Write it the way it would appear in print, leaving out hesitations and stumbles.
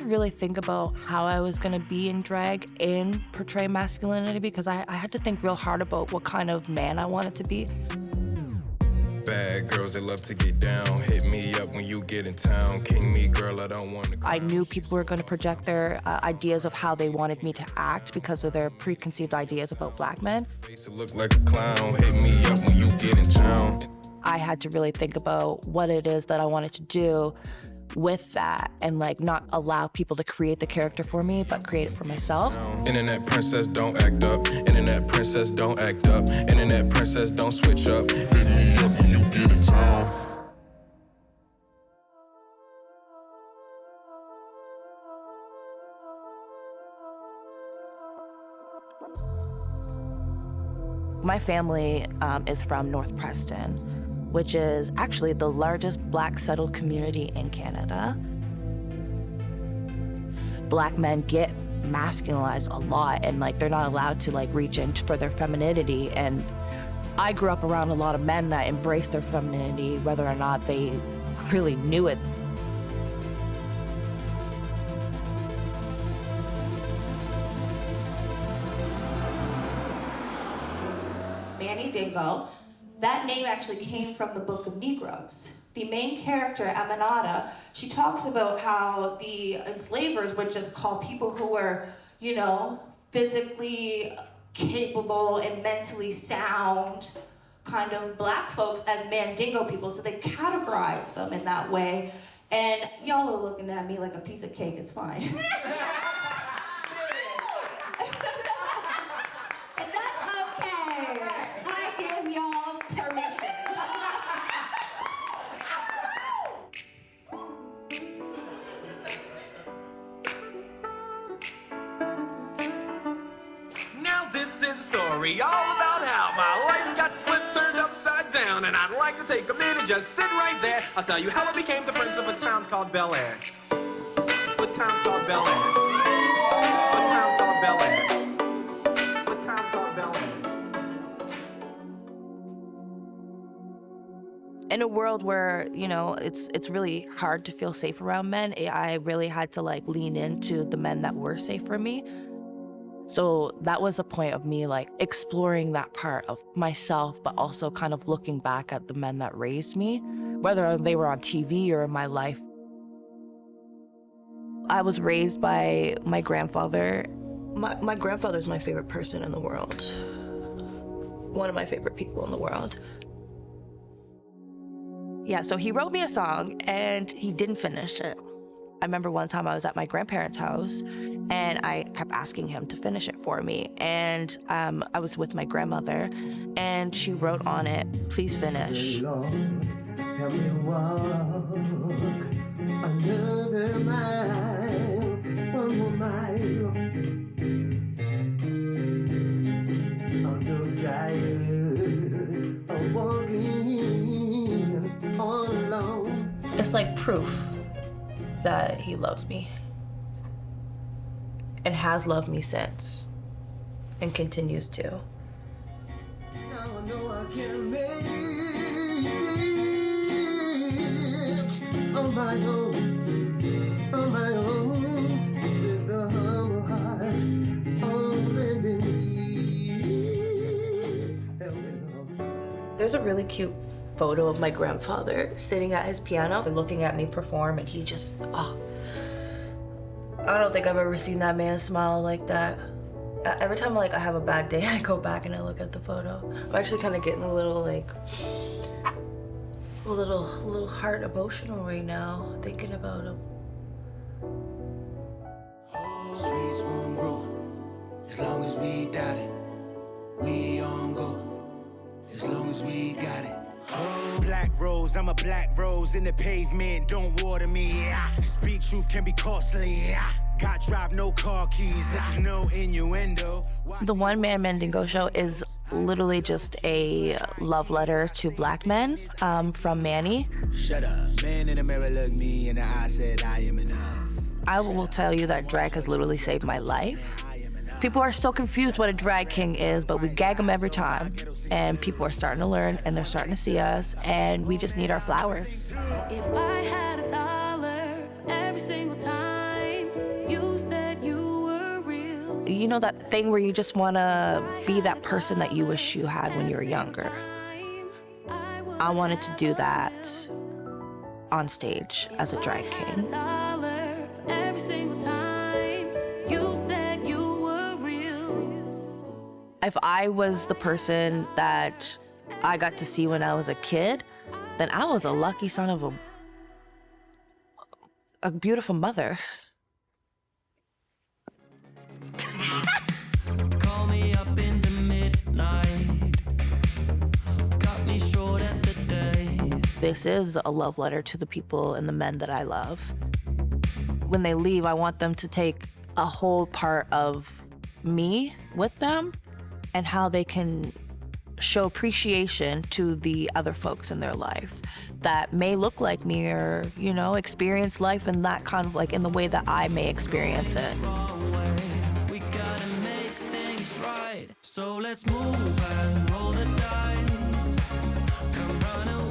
to really think about how I was gonna be in drag and portray masculinity, because I had to think real hard about what kind of man I wanted to be. Bad girls that love to get down, hit me up when you get in town. King me, girl, I don't want to. I knew people were going to project their ideas of how they wanted me to act because of their preconceived ideas about black men. Face look like a clown, hit me up when you get in town. I had to really think about what it is that I wanted to do with that, and like not allow people to create the character for me, but create it for myself. Internet princess, don't act up. Internet princess, don't act up. Internet princess, don't switch up. Hit me up when you get in town. My family is from North Preston, which is actually the largest black settled community in Canada. Black men get masculinized a lot, and like they're not allowed to like reach in for their femininity. And I grew up around a lot of men that embraced their femininity, whether or not they really knew it. Manny Dingo. That name actually came from the Book of Negroes. The main character, Aminata, she talks about how the enslavers would just call people who were, you know, physically capable and mentally sound kind of black folks as Mandingo people, so they categorized them in that way. And y'all are looking at me like a piece of cake, it's fine. All about how my life got flipped, turned upside down, and I'd like to take a minute, just sit right there. I'll tell you how I became the prince of a town called Bel Air. What town called Bel Air? What town called Bel Air? What town called Bel Air? In a world where, you know, it's really hard to feel safe around men, I really had to like lean into the men that were safe for me. So that was a point of me like exploring that part of myself, but also kind of looking back at the men that raised me, whether they were on TV or in my life. I was raised by my grandfather. My grandfather's my favorite person in the world. One of my favorite people in the world. Yeah, so he wrote me a song and he didn't finish it. I remember one time I was at my grandparents' house and I kept asking him to finish it for me. And I was with my grandmother and she wrote on it, "Please finish." Lord, help me walk another mile, one more mile. I'm tired of walking all alone. It's like proof that he loves me and has loved me since and continues to. Now I know I can make it on my own, with a humble heart on bending knees. Help me, Lord. There's a really cute photo of my grandfather sitting at his piano and looking at me perform, and he just, I don't think I've ever seen that man smile like that. Every time like I have a bad day, I go back and I look at the photo. I'm actually kind of getting a little like, a little heart emotional right now, thinking about him. Streets won't grow as long as we doubt it. We on go as long as we got it. Oh, black rose, I'm a black rose in the pavement, don't water me. Speak truth can be costly. Got drive, no car keys, this is no innuendo. The One Man Mandingo show is literally just a love letter to black men from Manny. Shut up, man in the mirror looked me in the eye, said I am enough. I will tell you that drag has literally saved my life. People are so confused what a drag king is, but we gag them every time. And people are starting to learn, and they're starting to see us, and we just need our flowers. If I had $1 for every single time you know that thing where you just want to be that person that you wish you had when you were younger. I wanted to do that on stage as a drag king. Every single time you said you were real. If I was the person that I got to see when I was a kid, then I was a lucky son of a beautiful mother. Call me up in the midnight. Got me short at the day. This is a love letter to the people and the men that I love. When they leave, I want them to take a whole part of me with them and how they can show appreciation to the other folks in their life that may look like me or, you know, experience life in that kind of like in the way that I may experience it. We gotta make things right. So let's move and roll the dice. Come run away.